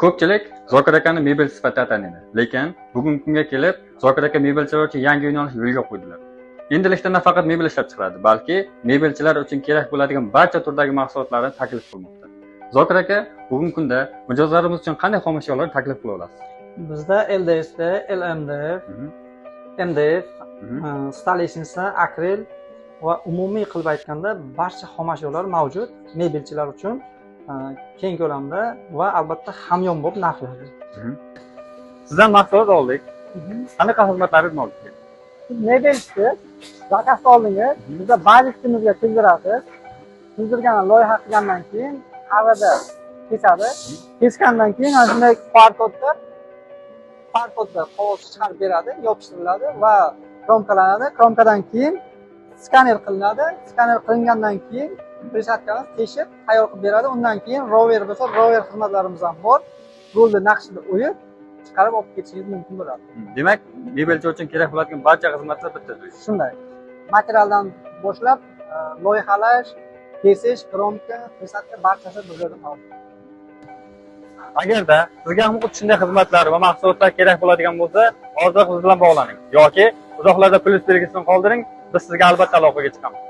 Ko'pchilik Zokir akani mebel sifatida taniydi, lekin bugungi kunga kelib Zokir aka mebelchilar uchun yangi yo'nalish yo'lga qo'ydilar. Endilikda nafaqat mebel ishlab chiqaradi, balki mebelchilar uchun kerak bo'ladigan barcha turdagi mahsulotlarni taklif qilmoqda. Zokir aka, bugungi kunda mijozlarimiz uchun qanday xomashyolarni taklif qila olasiz? Bizda LDSD, LMDF, MDF, stalishinsa, akril va umumiy qilib aytganda barcha xomashyolar mavjud mebelchilar uchun keng ko'lamda va albatta hamyonbop narxlarda. Sizdan mahsulot oldik. Qanaqa xizmatlaringiz mavjud? Mebelchi zakaz oldingiz bizda bazistimizga kizdirasiz. Kizdirgan loyiha qilgandan keyin havada kesadi. Kesgandan keyin ana shunday partotda qog'oz chiqarib beradi, yopishtiriladi va kromkalanadi. Kromkadan keyin skaner qilinadi. Skaner qilingandan keyin prishatkamiz teshib tayyor qilib beradi. Undan keyin rover bo'lsa, rover xizmatlarimiz ham bor. Rulni naqshida o'yib chiqarib olib ketishingiz mumkin bo'ladi. Demak, mebelchi uchun kerak bo'ladigan barcha xizmatlar bitta joyda. Shunday. Materialdan boshlab loyihalash, kesish, kromka, prishatka barchasi bir joyda mavjud. Agarda sizga ham xuddi shunday xizmatlar va mahsulotlar kerak bo'ladigan bo'lsa, hozir biz bilan bog'laning yoki uzoqlarda plyus belgisini qoldiring, biz sizga albatta aloqaga chiqamiz.